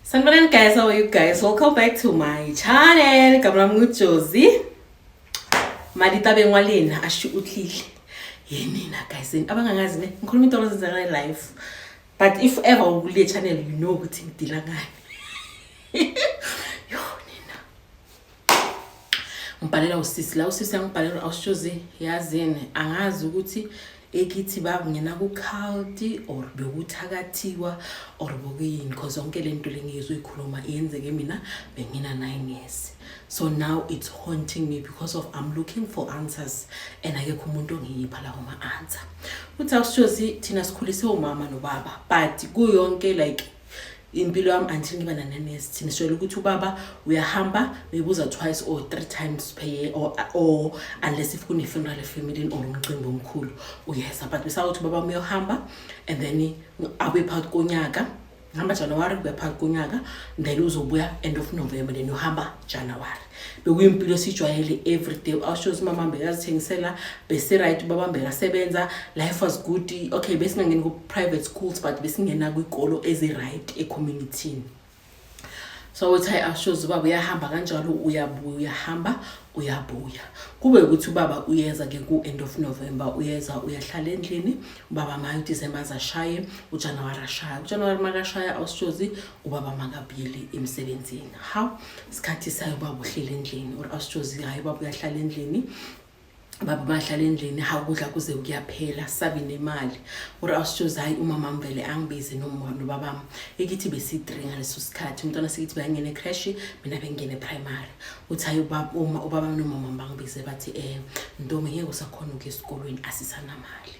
Sanibonani guys, how are you guys? Welcome back to my channel. Kamla Josie. Madita bengwalena asho utlile. Yenina guys, abangangazi ne ngikhuluma into ezenzakala live. But if ever ukule channel you know ukuthi ngidila ngani. Yo nina. Ngibhalela usisi la usisi ngibhalela awushozi yazini angazi ukuthi ekithi baba ngena ku culti or bekuthakathiwa or bokuyini because zonke lento lengizwe ikhuluma iyenzeke mina bengina 9 years. So now it's haunting me because of I'm looking for answers and akekho umuntu ongiyipha lawo ma answer. Uthi awushozi thina sikhulise umama nobaba but kuyonke like impilo yami until ngiba nanesi thina sishela ukuthi ubaba uyahamba bebuza twice or 3 times per year or unless if kune funeral family or umcimbi omkhulu uyeza but besawuthi baba uyohamba and then abe phakathi konyaka hamba January kuya phakathi konyaka then uzobuya end of November then uhamba January bekuyimpilo sijwayele every day awushozi mama bekazithengisela bese right baba bekasebenza life was good okay besingangeni ku private schools but besingena kwikolo ezi right e community. So uthi awushozi baba uyahamba kanjalo uyabuya uyahamba uyabuya kube ukuthi ubaba uyeza ke ku end of November uyeza uyahlala endlini ubaba mayo December azashaye uJanuary ashaya uJanuary makashaya awushozi ubaba makabuyele emsebenzini how isikhathi sayo baba uhlele endlini or awushozi hayi baba uyahlala endlini baba bahlala endlini hakudla kuze kuyaphela sabi nemali or awushozi hayi umama mvele angibize nomuntu babami ekithi besi 3 ngaleso sikhathi umntwana sikithi bayangena ecrash mina bengene primary uthi hayi ubaba nomama bangibize bathi ntombi ngeke usakhona ukuya esikolweni asisanamali.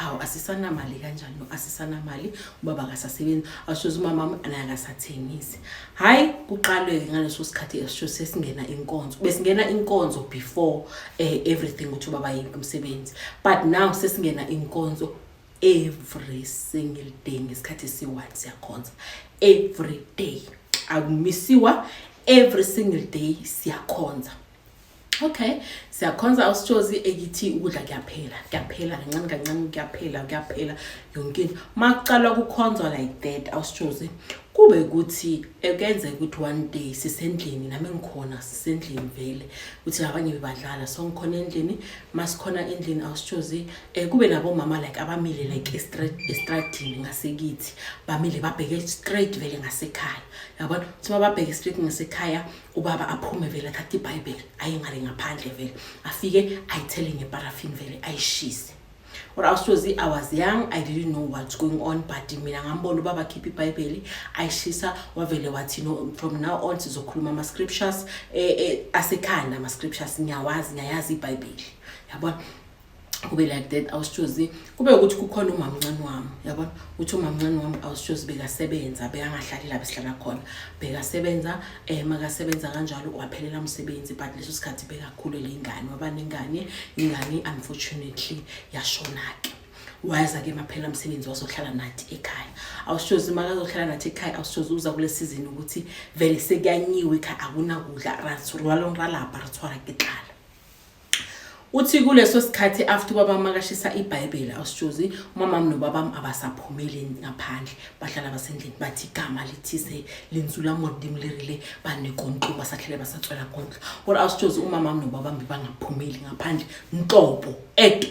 How asisanamali kanjani no asisanamali ubaba akasasebenzi awushozi umama anakasathengisi hayi kuqalwe ngaleso sikhathi esisho sesingena inkonzo besingena inkonzo before everything uthi ubaba yimsebenzi but now sesingena inkonzo every single day ngesikhathi siwathi siyakhonza every day akumisiwa every single day siyakhonza. Okay, siyakhonza awushozi ekithi ukudla kuyaphela kancane kuyaphela yonke maqala kukhonzwa like that awushozi kube ukuthi ekwenze ukuthi one day sisendlini nami ngikhona sisendlini vele uthi abanye bebadlala so ngikhona endlini masikhona endlini awushozi kube nabo mama like abamile like estradini ngasekithi bamile babheke straight vele ngasekhaya yabona uthi babheke straight ngasekhaya ubaba aphume vele athathe iBhayibheli ayengale ngaphandle vele afike ayithele ngeparaffin vele ayishise. Or awushozi I was young I didn't know what's going on but mina ngambona ubaba keep iBhayibheli ayishisa wavele wathi no from now on sizokhuluma ama scriptures asekhanda ama scriptures ngiyayazi iBhayibheli yabona kube like that awushozi kube ukuthi kukhona umamncane wami yabona uthi umamncane wami awushozi bekasebenza bekangahlali la besihlala khona bekasebenza makasebenza kanjalo waphelela umsebenzi but leso sikhathi bekakhulele ingane wabanengane ingane unfortunately yashona ke waza ke maphela umsebenzi wazohlala nathi ekhaya awushozi makazohlala nathi ekhaya awushozi uza kule season ukuthi vele sekuyanyiwe ekhaya akunakudla ratwalonralapha ratwara ketala uthi kuleso sikhathi after baba makashisa iBhayibheli awushozi umama nobaba abasaphumeli ngaphandle bahlala basendlini bathi igama lithise linsula modimlerile banekonto basakhele basatswela konto or awushozi umama nobaba bangaphumeli ngaphandle ntobo at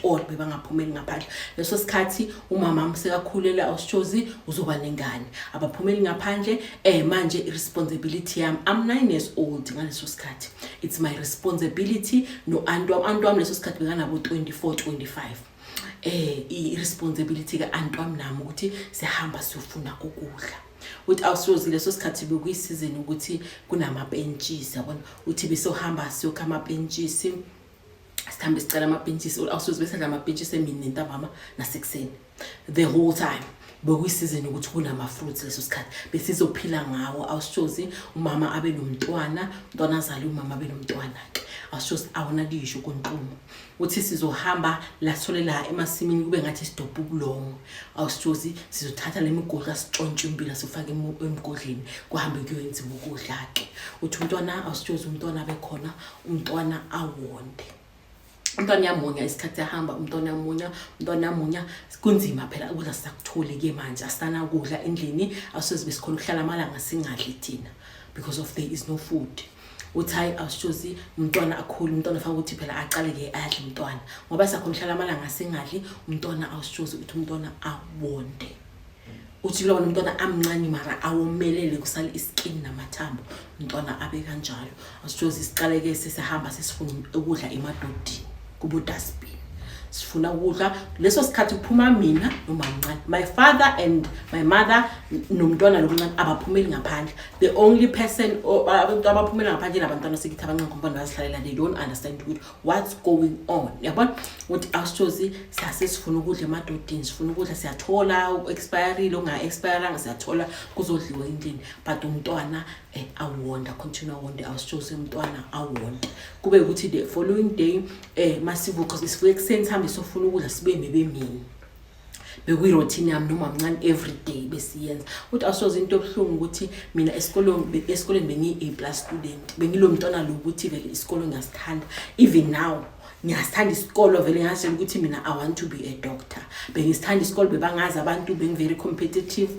all bebangaphumeli ngaphandle leso sikhathi umama msekakhulela awushozi uzoba nengane abaphumeli ngaphandle manje irresponsibility yami I'm 9 years old ngaleso sikhathi it's my responsibility no Antwam leso sikhathi bekanabo 24-25 irresponsibility ka Antwam nami ukuthi sihamba siyofuna ukudla uthi awushozi leso sikhathi bekuyisizini ukuthi kunama benches yabona uthi besohamba siyokha ama benches sithambe sicela ama benches awushozi besadla ama benches emini nentambama nasekuseni the whole time bekuyisizini ukuthi kunama fruits leso sikhathi besizophila ngawo awushozi umama abe nomntwana umntwana azali umama abe nomntwana awushozi awona lisho konqumo uthi sizohamba latholela emasimini kube ngathi sidobha ubulongo awushozi sizothatha lemigodla sitshontshe impila sifake emgodleni kuhambe kuyenziwa ukudla ke uthi umntwana awushozi umntwana bekhona umntwana awonde umntwana yamunya isikhathi yahamba umntwana yamunya kunzima phela ukudla sisakuthole ke manje asana kudla endlini awusoze besikhona ukuhlala amalanga singadli thina because of there is no food. Uthi hayi awushozi umntwana akhulu umntwana ufaka ukuthi phela aqale ke ayadla umntwana ngoba sakhona uhlala amalanga singadli umntwana awushozi ukuthi umntwana awonde. Uthi lo umntwana amncane mara awomelele kusala iskin namathambo umntwana abe kanjalo awushozi siqale ke sesihamba sesifuna ukudla emadodini kubo dustbin sifuna ukudla leso sikhathi kuphuma mina nomamncane my father and my mother nomntwana lokuncane abaphumeli ngaphandle the only person abantu abaphumela ngaphandle labantwana sekithi abancane ngoba bazihlalela they don't understand what's going on yabona ukuthi awushozi sasifuna ukudla emadodini sifuna ukudla siyathola expiry longa expire siyathola kuzodliwa endlini but umntwana awonda continue wonde awushozi umntwana awonda kube ukuthi the following day masivuka sisivuka ekuseni sihambe sofuna ukudla sibe mebemini bekuyiroutine yami noma mncane every day besiyenza ukuthi awushozi into ebhlungu ukuthi mina esikoleni bengi-A+ student bengilo mntwana lo ukuthi vele isikolo ngiyasithanda even now ngiyasithanda isikolo vele ngasho ukuthi mina I want to be a doctor bengisithanda isikolo bebangazi abantu bengi very competitive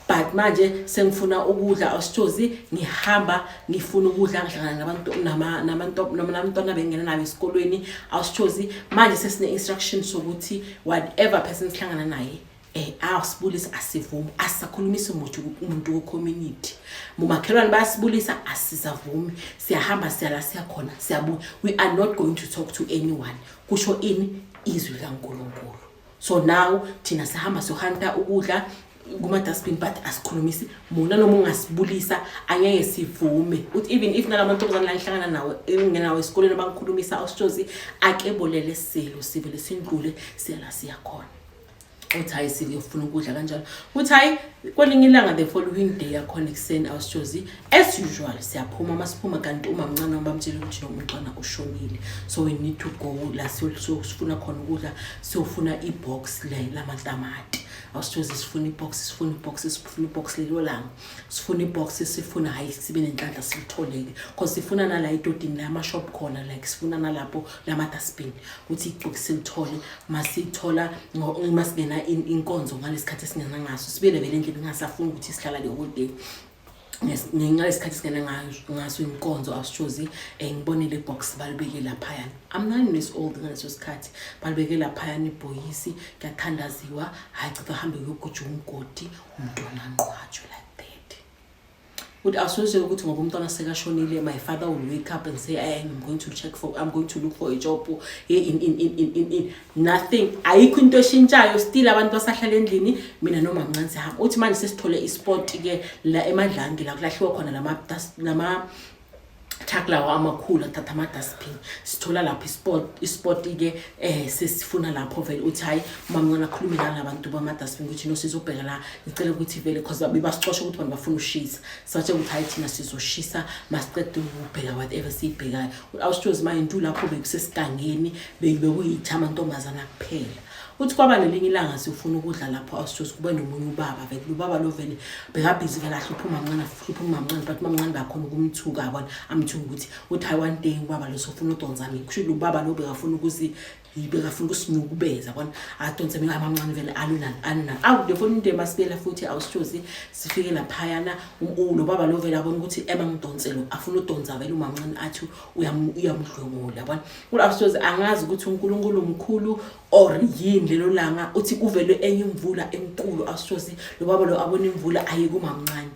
but manje sengifuna ukudla awushozi ngihamba ngifuna ukudla ngihlangana nabantu nabantwana bengena nabo esikolweni awushozi manje sesine instructions ukuthi whatever person sihlangana naye asibulisa asivumi asisakhulumisa umuntu wo community mumakhelwane bayasibulisa asisavumi siyahamba siyala siyakhona siyabuya we are not going to talk to anyone kusho ini izwi laNkulunkulu so now thina sihamba sohanta ukudla kuma dustbin but asikhulumisi mona noma ungasibulisa angeke sivume uthi even if nalamantombazana la ihlangana nawe engenawe esikoleni abangikhulumisa awushozi akebolele selo sivele sindlule siyala siyakhona uthi hayi siyofuna ukudla kanjalo uthi hayi kwelinye ilanga the following day yakhona ekuseni awushozi as usual siyaphuma masiphuma kanti umamncane bamtshela ukuthi nomntwana ushonile so we need to go la sifuna khona ukudla siyofuna ibox lamatamati awushozi sifuna ibox lelo langa sifuna ibox sifuna hayi sibe nenhlanhla sitholeke because sifuna nala idodini lama shop khona like sifuna nalapho lama dustbin uthi ibox silithole masithola masingena inkonzo ngalesikhathi esingena ngaso sibele vele endlini ngasafuna ukuthi sihlala le whole day ngesikhathi singena ngaso inkonzo awushozi ngibonile ibox balibeke lapha yana I'm 9 years old ngaleso sikhathi balibeke lapha yana ibhoyisi kuyathandaziwa hayi cha bahambe ukuguja umgodi umntwana anqwatshwe like that would associate ukuthi ngoba umntwana sekashonile my father will wake up and say I'm going to look for a job in nothing ayikho into eshintshayo still abantu basahlala endlini mina noma mncane sihamba uthi manje sesithole isport ke la emadlangi la kulahlwa khona lama thakla amakhulu athatha ama dustbin sithola lapho isport ke sesifuna lapho vele uthi hayi mama ngana khulumela nabantu bama dustbin ukuthi no sizobheka la ngicela ukuthi vele because babasixosha ukuthi abantu bafuna ushisa sathi ukuthi hayi thina sizoshisa masiqede ukubheka whatever sibhekayo awushozi manje into lapho bekusesigangeni bekuyitha amantombazana kuphela uthi kwaba nelinye ilanga sifuna ukudla lapho awushozi kube nomunye ubaba vele ubaba lo vele bekabhizi vele ahlupha umamncane but umamncane bakhona ukumthuka yabona amthuka ukuthi uthi hayi one day ubaba lo sofuna udonsa mina kusho ubaba lo bekafuna ukusinyukubeza yabona adonsa mina amamncane vele aluna awu the following day masibela futhi awushozi sifike lapha yana lo baba lo vele abona ukuthi emangidonselo afuna udonsa vele umamncane athi uyamdlongola yabona awushozi angazi ukuthi uNkulunkulu umkhulu or yini lelo langa uthi kuvele enye imvula enkulu awushozi lo baba lo abona imvula ayikumamncane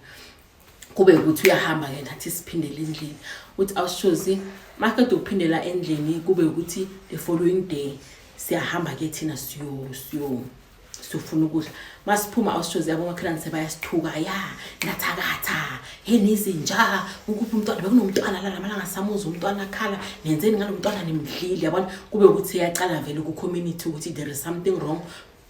kube ukuthi uyahamba ke nathi siphindele endlini uthi awushozi makade uphindela endlini kube ukuthi the following day siyahamba ke thina siyofuna ukudla masiphuma awushozi yabo makhelane sebayasithuka nathakatha henizinja ukuphi umntwana bekunomntwana la lamalanga samuza umntwana akhala nenzeni ngalomntwana nemdlili yabona kube ukuthi iyaqala vele ku community ukuthi there is something wrong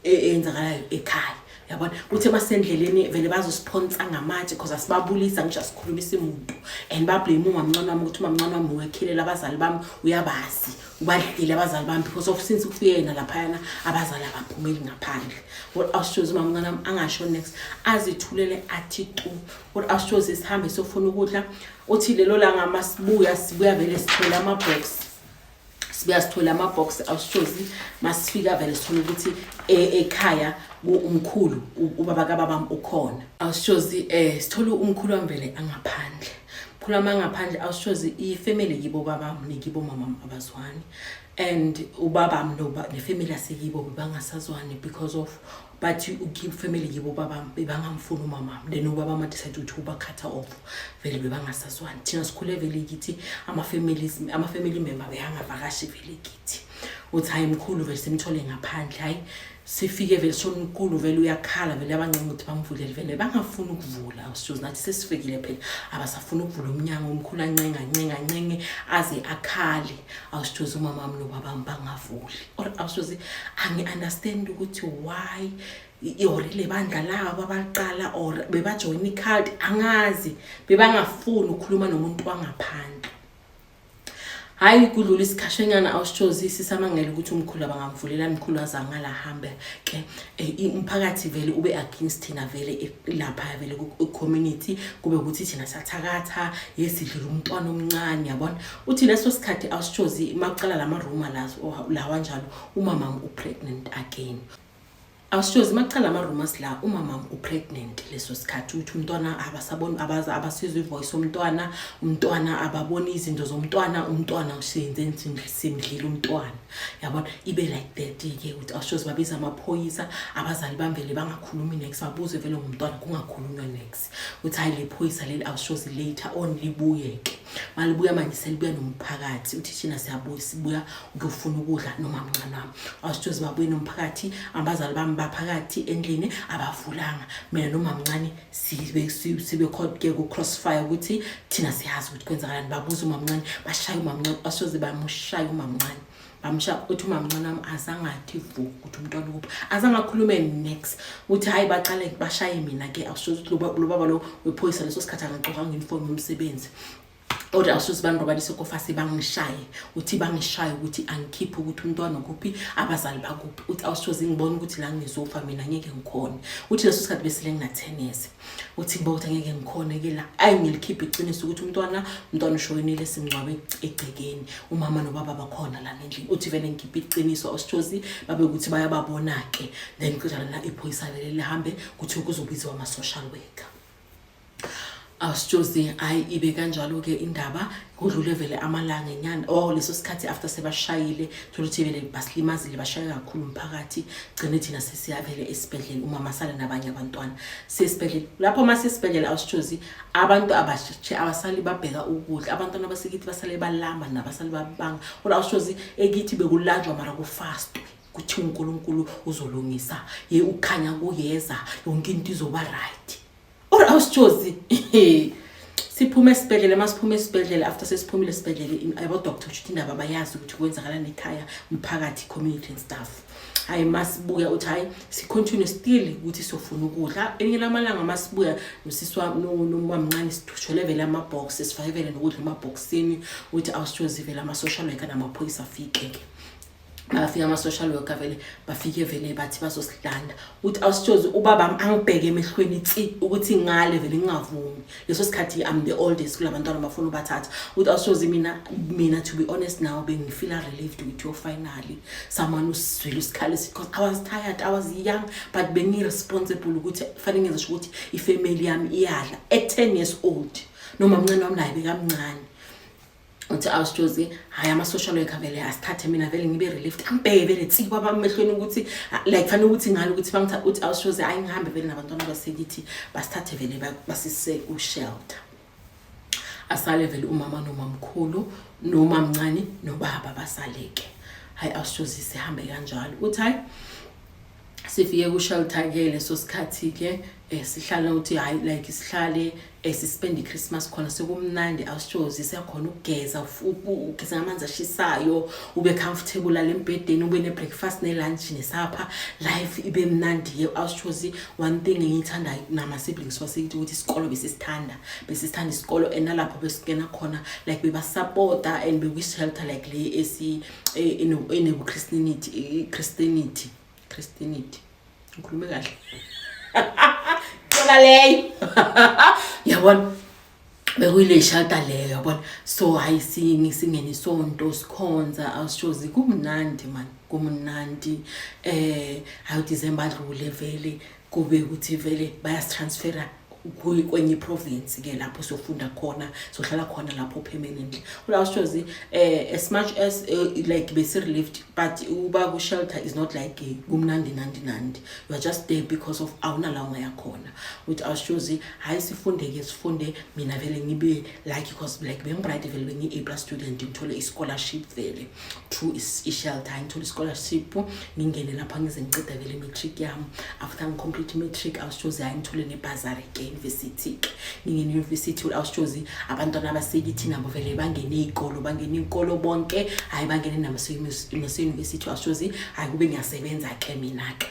enzakalayo ekhaya yabona uthi masendleleni vele bazosiphonsa ngamatshe because asibabulisa ngisho asikhulumisa umuntu and bablame umamncane wami ukuthi umamncane wami uyakhilela abazali bami uyabazi ubadlile abazali bami because of since ufiyena lapha yana abazali abaphumeli ngaphandle what awushozi umamncane wami angasho next azithulele athi tu what awushozi sihambe sofuna ukudla uthi lelo langa masibuya sibuya vele sithola ama box sibuya sithola ama-box awushozi masifika vele sithola ukuthi ekhaya umkhulu ubaba kababami ukhona awushozi sithola umkhulu wami vele angaphandle umkhulu wami angaphandle awushozi ifamily yibo babami nekibo mamami abazwani and ubabami nefamily yasekibo bebangasazwani because of bathi ukeep family yibo babami bebangamfuna umamami then ubabami decide ukuthi ubakhatha off vele bebangasazwani thina sikhule vele kithi ama-family member behangavakashi vele kithi uthi hayi mkhulu vele simthole ngaphandle hayi sifike vele sona umkhulu vele uyakhala vele abancane ukuthi bamvulele vele bangafuni ukuvula awushozi nathi sesifikile phela abasafuna ukuvula umnyango umkhulu ancenga aze akhale awushozi umamami nobabami bangavuli or awushozi angi-understand ukuthi why or le bandla labo abaqala or bebajoyina i-cult angazi bebangafuni ukukhuluma nomuntu wangaphandle hayi kudlula isikhashanyana awushozi sisamangela ukuthi umkhulu abangamvulela umkhulu azangala hambe ke umphakathi vele ube against thina vele lapha vele ku-community kube ukuthi thina sathakatha yesidlula umntwana omncane yabona uthi leso sikhathi awushozi maqala lama-rumor lawa njalo umamami upregnant again awushozi maqala ama-rumors la umamami upregnant leso sikhathi uthi umntwana abasaboni abasizwe ivoice umntwana ababoni izinto zomntwana usenze simdlile umntwana yabona ibe like that-ke ukuthi awushozi babiza amaphoyisa abazali bamvele bangakhulumi next babuze vele ngomntwana kungakhulunywa next uthi hayi le phoyisa leli awushozi later on libuye-ke malibuya manje selibuya nomphakathi uthi thina sibuya ukufuna ukudla noma mncane wami awushozi babuye nomphakathi abazali bami baphakathi endlini abavulanga mina noma mncane sibe caught-ke ku-crossfire ukuthi thina siyazi ukuthi kwenzakalani babuza umamncane bashaya umamncane awushozi bamushaya umamncane bamsha uthi umamncane wami azangathi vu ukuthi umntwana kuphi azangakhulume next uthi hayi baqale bashaye mina-ke awushozi ukuthi lo baba lo wephoyisa leso sikhathi angaqoka nge-uniform yomsebenzi Oda awushozi banrobadise kofasi bangishaye uthi bangishaye ukuthi angikhiphe ukuthi umntwana kuphi abazali bakuphi uthi awushozi ngibona ukuthi la ngizofa mina ngeke ngikhone uthi leso sikhathi besile ngina 10 years uthi ngiba ukuthi ngeke ngikhone ke la ayingilikhiphe iqiniso ukuthi umntwana ushoyinile simngcwabe egcekeni umama nobaba bakhona la nendlini uthi vele ngikhiphe iqiniso awushozi babe ukuthi bayababona ke then kujala la iphoyisa leli lihambe kuthi kuzobizwa ama social worker awushozi ayi ibe kanjalo ke indaba kudlule vele amalanga enyana leso sikhathi after sebashayile ukuthi vele basilimazile bashaya kakhulu umphakathi gcine thina sesiyavele esibhedlela umama sala nabanye abantwana sesibhedlela lapho masesibhedlela awushozi abantu abasali babheka ukudla abantwana basikithi basale balamba nabasali babanga kodwa awushozi ekithi bekulanjwa mara kufastwe kuthi uNkulunkulu uzolungisa ukukhanya kuyeza yonke into izoba right awushozi siphume esibhedlela masiphume esibhedlela after sesiphumile esibhedlela abodoctor uthi indaba bayazi ukuthi kwenzakalana ekhaya umphakathi community and staff hayi masibuya uthi hayi si-continue still ukuthi sofuna ukudla elinye lamalanga masibuya nosiswa nomamncane sithole vele ama-box sifake vele nokudla emaboxini uthi awushozi vele ama-social worker namaphoyisa afike-ke bafika ama-social worker vele bafike vele bathi bazosilanda uthi awushozi ubaba angibheke emehlweni ukuthi ngale vele ngingavumi leso sikhathi I'm the oldest kulabantwana bafuna ubathatha uthi awushozi mina to be honest now bengifeel relieved with your finally someone usizwile isikhalo because I was tired I was young but bengi-responsible ukuthi fanele ngenze ukuthi ifamily yami iyadla at 10 years old noma mncane wami naye bekamncane uthi awushozi hayi ama-social worker vele asithathe mina vele ngibe relieved angibheke vele kwaba emehlweni ukuthi like fanele ukuthi ngalo ukuthi bangithatha uthi awushozi hayi ngihambe vele nabantwana basekithi basithathe vele basise ku-shelter asale vele umama nomamkhulu nomamncane nobaba basaleke hayi awushozi sihambe kanjalo uthi hayi sifike ku-shelter-ke leso sikhathi-ke sihlala ukuthi hayi like sihlale sispend i-Christmas khona sekumnandi awushozi siyakhona ukugeza ugeza ngamanzi ashisayo ube comfortable la embhedeni ube ne-breakfast ne-lunch nesapha life ibe mnandi awushozi one thing engiyithanda nama-siblings wasekithi ukuthi isikolo besisithanda isikolo and nalapho besikena khona like bebasupporta and bekwi-shelter like le Christianity ngikhulume kahle leyo yabona bekuyile shelter leyo yabona. So hayi singene isonto sikhonza awushozi kumnandi man kumnandi hayi December adlule vele kube ukuthi vele bayastransfera kwenye province ke lapho sofunda khona sohlala khona lapho permanently. Awushozi as much as like bese relieved but uba ku shelter is not like kumnandi nandi. You are just there because of awuna la ungayakhona. Uthi awushozi hayi sifunde mina vele ngibe like because like bengibright vele bengi A+ student ngithole i-scholarship vele through i-shelter ngithole i-scholarship ngingene lapha ngize ngicede vele i-matric yami. After ngicomplete i-matric awushozi hayi ngithole ne-bursary ke university ngingene university awushozi abantwana abasekithi nabo vele bangene izikolo bonke hayi bangene nase-university awushozi hayi kube ngiyasebenza ke mina ke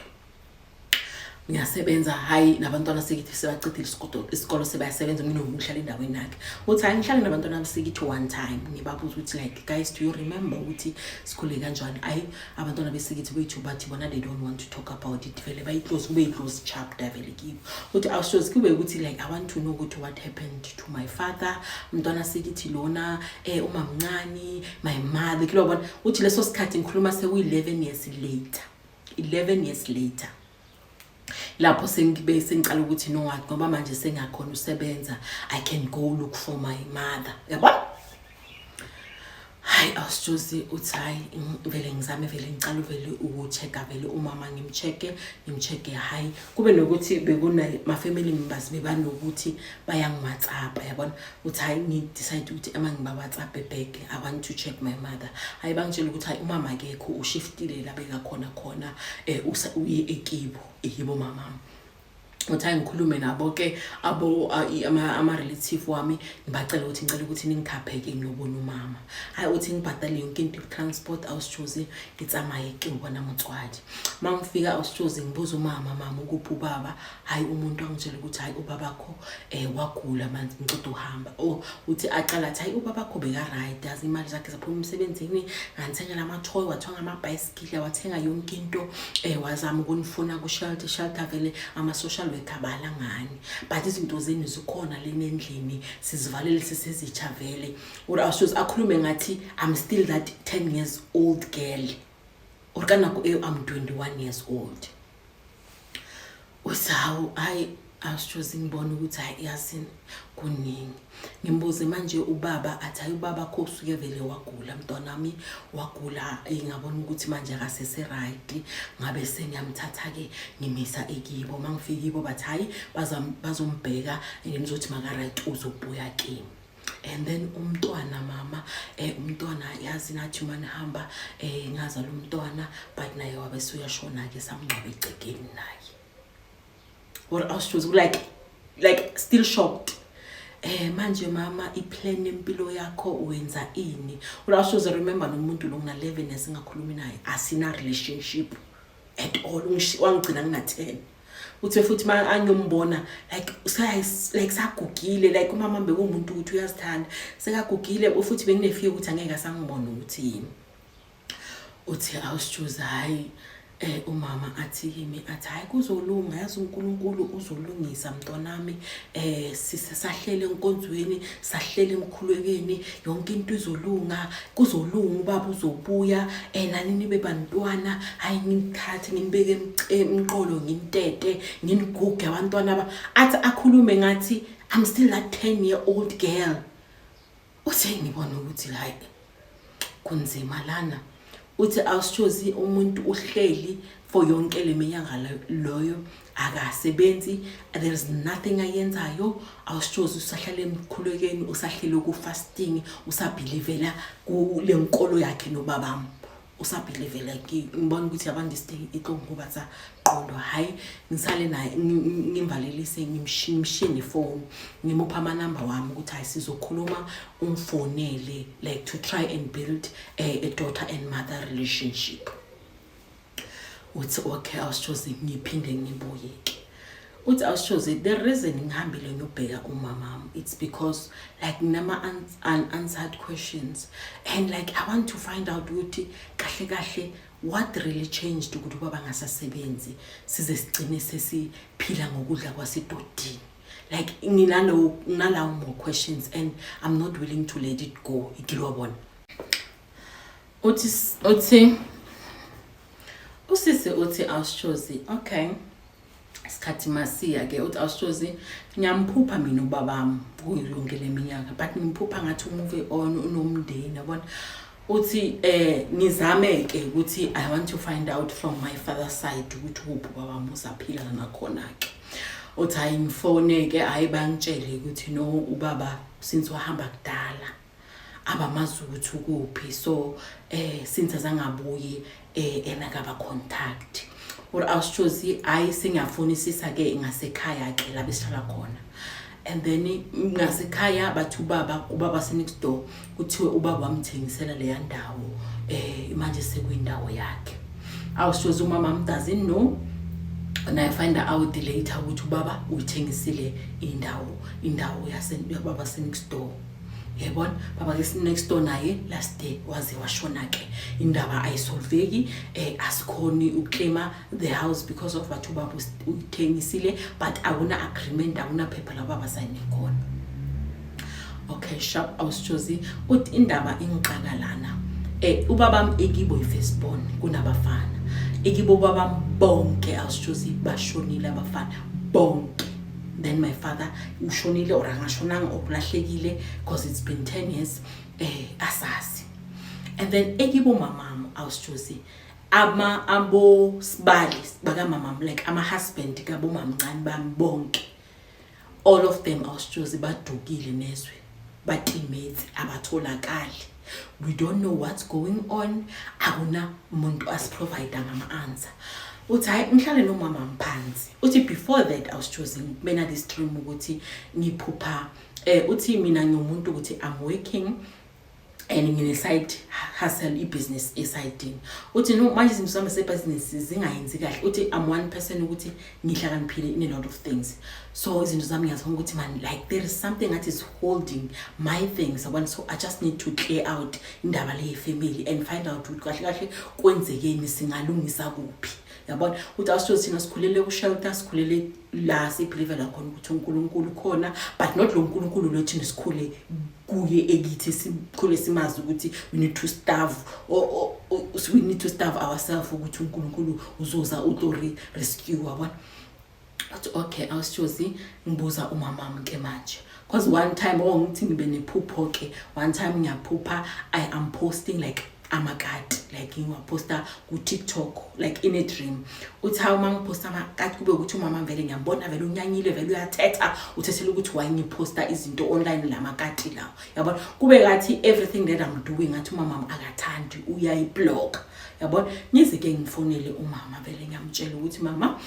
ngiyasebenza hayi nabantwana sekithi sebacedile isikolo sebayasebenza mina ngihlala endaweni yakhe. Uthi hayi ngihlala nabantwana abasekithi one time ngibabuza ukuthi like guys do you remember ukuthi sikhule kanjani. Hayi abantwana besekithi bethu bathi bona they don't want to talk about it vele kube close chapter vele kibo. Uthi awushozi kube ukuthi like I want to know ukuthi what happened to my father umntwana sekithi lona uma mncane my mother kilo bona. Uthi leso sikhathi ngikhuluma seku11 years later lapho sengibe sengiqala ukuthi no what ngoba manje sengakhona usebenza I can go look for my mother yabona. Hayi awushozi uthi hayi vele ngizame vele ngiqala vele ukuchecka vele umama ngimchecke hayi kube nokuthi bekuna ma family members bebanokuthi bayangiwhatsapp yabona. Uthi hayi ngidecide ukuthi ama ngiba WhatsApp back I want to check my mother. Hayi bangitshela ukuthi hayi umama akekho ushiftile la beka khona uye ekibo yibo mama. Uthi ngikhulume nabo ke ama relative wami ngibacela ukuthi ningikhapheke ngiyobona umama. Hayi uthi ngibhadale yonke into transport awushozi ngitsamaye ke ngibona Motswadi. Mangifika awushozi ngibuza umama ukuphi ubaba. Hayi umuntu angitshela ukuthi hayi ubabakho wagula manje ngicela uhamba. Uthi aqala athi hayi ubabakho beka right azi imali zakhe zaphuma emsebenzini nganthenga lama-toy wathenga ama-bicycle wathenga yonke into wazama ukunifuna ku shelter vele ama social worker balangani but izinto zenu zikhona lena endlini sizivalele sisezitsha vele. Awushozi akhulume ngathi I'm still that 10 years old girl or kana ku I'm 21 years old. Usawu hayi awushozi ngibona ukuthi hayi yasini kuningi. Ngimbuze manje ubaba athi hayi ubaba kho usuke vele wagula mntwanami wagula ngabona ukuthi manje akasese right ngabe sengiyamthatha ke ngimisa ekibo. Mangifika ibo bathi hayi bazombheka ngizothi maka right uzobuya kimi. And then umntwana mama umntwana yazi nathi manihamba ngazala umntwana but naye wabe suyashona ke samngcwabe egcekeni naye. Or awushozi like still shocked. Manje mama iplan empilo yakho wenza ini. Awushozi remember nomuntu lo ngina 11 esingakhulumi naye asina relationship at all wangigcina ngina 10. Uthi futhi manje angiyombona like sagugile like umama bekumuntu ukuthi uyazithanda sekagugile futhi benginefike ukuthi angeke asangibona ukuthi yini. Uthi awushozi hayi umama athi kimi athi hayi kuzolunga yazi uNkulunkulu uzolungisa mntwanami sisahlele enkonzweni sahlele emkhulekweni yonke into izolunga kuzolunga ubaba uzobuya nani nibe bantwana hayi ngimthathe ngimbeke emqolo ngintete nginiguge abantwana athi akhulume ngathi I'm still that 10-year-old girl. Uthi ngibona ukuthi hayi kunzima lana. Uthi awushozi umuntu uhleli for yonke leminyaka loyo akasebenzi there is nothing ayenzayo. Awushozi usahlala emkhulekweni usahlele ku fasting usabhilivela kule nkolo yakhe nobabami usabhilivela ki ngibona ukuthi abantu stay iqongo batha qondo hayi ngisale naye ngimvalelise ngimshini phone ngimupha ama number wami ukuthi hayi sizokhuluma umfonele like to try and build a daughter and mother relationship. Uthi okay awushozi ngiphinde ngibuye. Uthi awushozi the reason ngihambile ngiyobheka umama it's because like nama unanswered questions and like I want to find out ukuthi kahle what really changed ukuthi baba ngasasebenzi size sigcine sesiphila ngokudla kwasedodini like nginalawo more questions and I'm not willing to let it go. Ikilobona uthi usise uthi awushozi okay isikhathi masiya ke uthi awushozi ngiyamphupha mina ubabami kuyonke leminyaka but ngimphupha ngathi umuve on unomndeni yabona uthi nizame ke ukuthi I want to find out from my father's side ukuthi kuphi ubabami usaphila nakhona ke uthi ayimfone ke ayibangitshele ukuthi no ubaba since wahamba kudala abamazi ukuthi ukuphi so since azangabuye enakaba contact or awushozi ayisingafunisisa ke ngasekhaya ke la besihlala khona and then ngasekhaya bathu ubaba next door kuthiwe ubaba wamthengisela le ndawo manje sekuyindawo yakhe awushozi umama doesn't know and I find out later ukuthi ubaba uyithengisile indawo yababa next door yebona baba ke next door naye last day waze washona ke indaba ayisolveki asikhoni uclaima the house because of bathu baba uthengisile but awuna agreement awuna phepha la baba sayine khona okay sharp awushozi uthi indaba ingiqakalana ubaba ekibo ifirstborn kunabafana ekibo baba bonke awushozi bashonile abafana bonke. Then my father ushonile or angashonanga okulahlekile because it's been 10 years asasi and then ekibo mamam awushozi abo sibali baka mamam like ama husband kabo mamncane bami bonke all of them awushozi badukile nezwe batimate abatholakali we don't know what's going on akuna umuntu asiprovide ngama answer uthi hayi ngihlale nomama mphansi uthi before that I was choosing mina this dream ukuthi ngiphupha uthi mina ngumuntu ukuthi I'm working and ngine side hustle business eside uthi no manje izinto zami sebusiness zingayenzi kahle uthi I'm one person ukuthi ngihlakaniphile in a lot of things so izinto zami ngiyazibona ukuthi man like there is something that is holding my things so I just need to clear out indaba le family and find out ukuthi kahle kwenzekeni singalungisa kuphi yabona uthi awushozi thina sikhulele ku shelter sikhulele la sibelieve la khona ukuthi uNkulunkulu khona but not lo uNkulunkulu lo thina sikhule kuye ekithi sikhule simazi ukuthi we need to starve or we need to starve ourselves ukuthi uNkulunkulu uzoza utori rescue yabona but okay awushozi ngibuza umama ke manje because one time ngithi ngibe nephupho ke one time ngiyaphupha I am posting like amakati like ngiwaposta ku TikTok like in a dream uthi how mangiposta amakati kube ukuthi umama vele ngiyambona vele unyanyile vele uyathetha uthethela ukuthi why ngiposta izinto online lamakati lawo yabona kube ngathi everything that I'm doing ngathi umama akathandi uyayiblock yabona ngize ke ngifonele umama vele ngiyamtshela ukuthi mama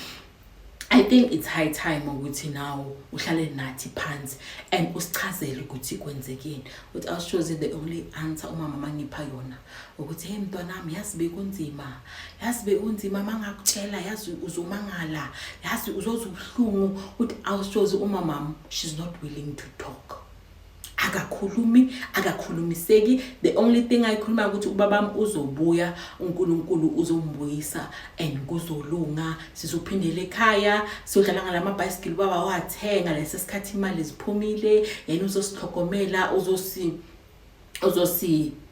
I think it's high time ukuthi now uhlale nathi phansi and usichazele ukuthi kwenzekeni uthi awushozi the only answer umama mangipha yona ukuthi hey mntwanami yazi bekunzima mangakutshela yazi uzomangala yazi uzoza ubuhlungu uthi awushozi umama she's not willing to talk akakhulumiseki the only thing ayikhuluma ukuthi ubabami uzobuya uNkulunkulu uzombuyisa and kuzolunga sizophindela ekhaya siyodlala ngalama bicycle baba wathenga lesesikhathi imali ziphumile yena uzosihlokomela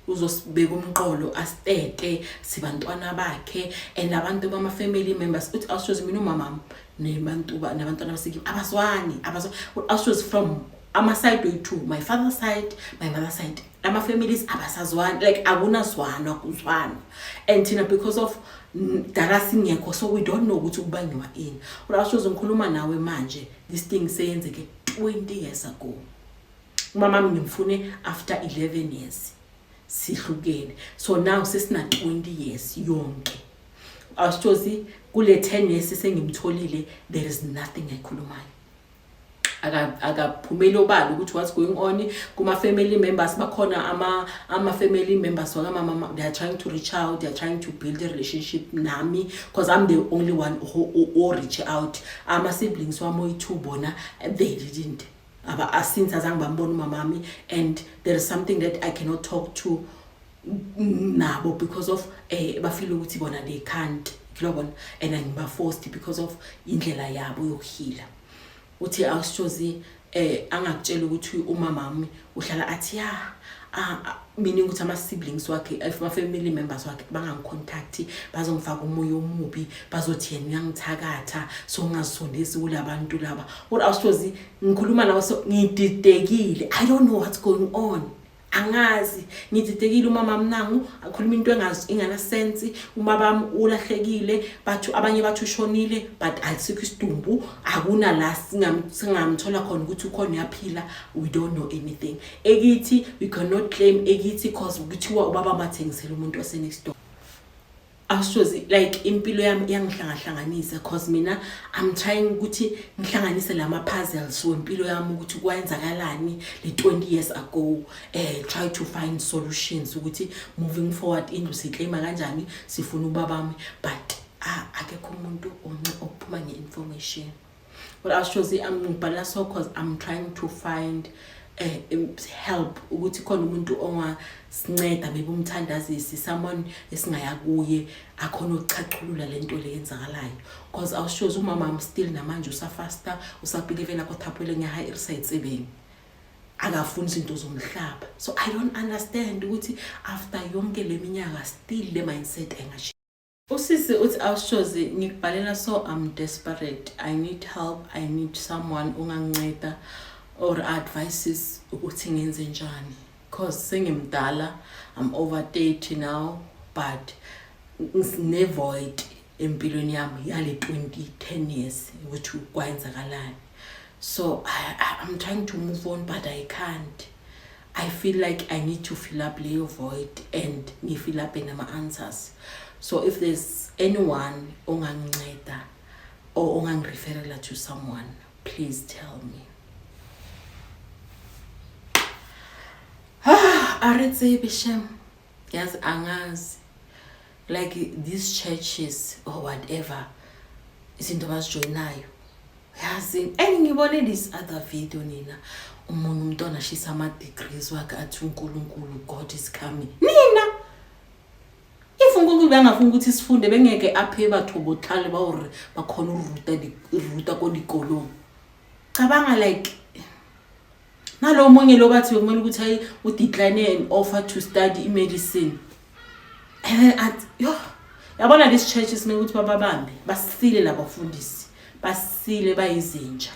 uzosibeka umqolo asitete sibantwana bakhe and abantu bama family members uthi awushozi mina umama nabantwana basiki abazwani awushozi from ama side way too my father's side my mother's side ama families abasazwani like akunazwana kuzwana and thina because of darasi ngekho so we don't know ukuthi kubangiwa ini urashoza ngikhuluma nawe manje this thing seyenzeke 20 years ago umama ngimfune after 11 years sihlukene so now sesina 20 years yonke awushozi kule 10 years sengimtholile there is nothing ekhulumayo akaphumeli obala ukuthi what's going on kuma family members bakhona ama family members waka mama they are trying to reach out they are trying to build a relationship nami because I'm the only one who reach out ama siblings wami two bona they didn't since azange bambona umamami and there is something that I cannot talk to nabo because of bafeel ukuthi bona they can't and I'm forced because of indlela yabo yokuhila uthi awushozi angakutshela ukuthi umamami uhlala athi meaning ukuthi ama siblings wakhe if my family members wakhe bangangicontact bazongifaka umoya omubi bazothi yena uyangithakatha so ngazisondezi kulabantu laba or awushozi ngikhuluma nawe so ngididekile I don't know what's going on angazi ngididekile umama mnangu akhuluma into engana sense umabami ulahlekile bathu abanye bathu ushonile but asikho isidumbu akuna la singamthola khona ukuthi ukhona yaphila we don't know anything ekithi we cannot claim ekithi because kuthiwa ubaba mathengisela umuntu osenext door awushozi like impilo yami yangihlangahlanganisa because mina I'm trying ukuthi ngihlanganise lama puzzles wempilo yami ukuthi kwenzakalani le 20 years ago try to find solutions ukuthi moving forward into siclaim kanjani sifuna ubabami but akekho umuntu ophuma ngeinformation but awushozi ngibhala so because I'm trying to find help ukuthi khona umuntu ongasinceda maybe umthandazisi someone esingaya kuye akhona ukuchachulula lento leyenzakalayo because awushozi umama am still namanje usafasta usabelivela kothaphuele ngeHigh Riverside sebeni akafuni izinto zomhlaba so I don't understand ukuthi after yonke leminyaka still le mindset engashi usisi uthi awushozi ngikubhalela so I'm desperate I need help I need someone onganginceda or advices ukuthi ngenze njani because sengimdala I'm over 30 now but nginevoid empilweni yami yale 10 years ukuthi kwenzakalani so I'm trying to move on but I can't I feel like I need to fill up leyo void and ngifill up nama answers so if there's anyone onganginceda or ongangireferela to someone please tell me aritse bishem yes angazi like these churches or whatever izinto bazijoinayo yazi ngibone this other video nina umuntu umntwana ashisa ama degrees wakhe athi uNkulunkulu God is coming nina if uNkulunkulu bengafuna ukuthi sifunde bengeke aphe bathobothale bawore bakhona uruta kodikolo cabanga like nalo monye lo bathi bekumele ukuthi hayi udecline an offer to study medicine and yabona these churches ukuthi bababambe basile labafundisi basile bayizinja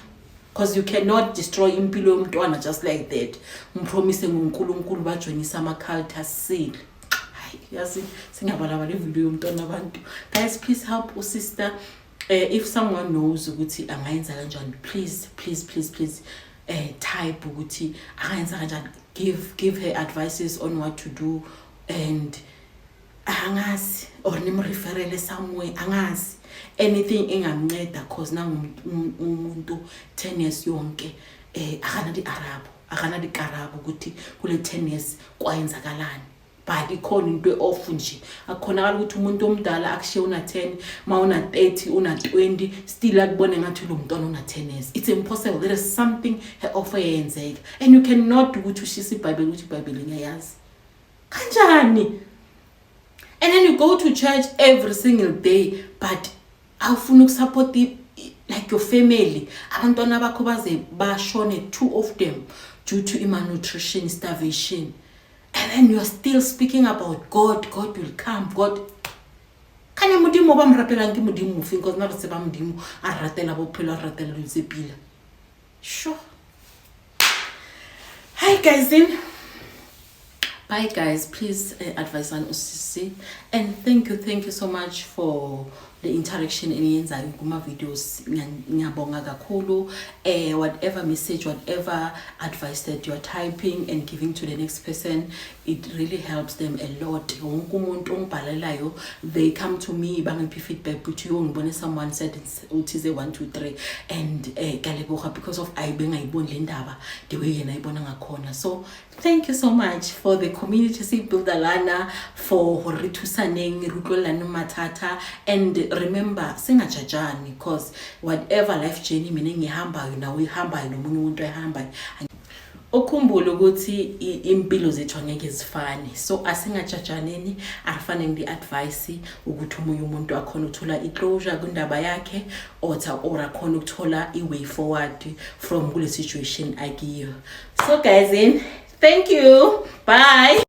because you cannot destroy impilo yomntwana just like that umpromise ngoNkulunkulu bajoinisa ama cult asile yazi singabala video yomntwana abantu guys please help usister if someone knows ukuthi angayenza kanjani please type ukuthi angayenza kanjani give her advices on what to do and angazi or nimreferele somewhere angazi anything engamnceda cause umuntu 10 years yonke akana di Arab ukuthi kule 10 years kwayenzakalani but ikhona into off nje akukhonakala ukuthi umuntu omdala akushiye una 10 mauna 30 una 20 still akubone ngathi lo mntwana una 10 years it's impossible there is something offer yenzeka and you cannot ukuthi ushisa iBhayibheli ukuthi iBhayibheli ngiyazi kanjani and then you go to church every single day but awufuna ukusupport like your family abantwana bakho baze bashone 2 of them due to malnutrition starvation and then you are still speaking about God will come God kanye modimo ba mrapela ngi modimo mfi because na re se ba modimo a ratela bophelo a ratela le tsepila sure hi guys bye guys please advise on usisi and thank you so much for the interaction eniyenzayo kuma videos ngiyabonga kakhulu whatever message whatever advice that you are typing and giving to the next person it really helps them a lot wonke umuntu ongibhalelayo they come to me bangiphi feedback ukuthi ngibone someone said uthize 1 2 3 and galeboga because of ayibengayiboni le ndaba the way yena ayibona ngakhona so thank you so much for the community builder lana for rithusaneng rutlolana mathatha and remember singajajani because whatever life journey mina ngihambayo nawe ihambayo nomunye umuntu ehambayo ukhumbule ukuthi impilo zethu angeke zifane, so asingajajaneni. Afane ngi-advice ukuthi omunye umuntu akhona ukuthola i-closure kwindaba yakhe or akhona ukuthola i-way forward from kule situation akiyo. So guys, thank you, bye.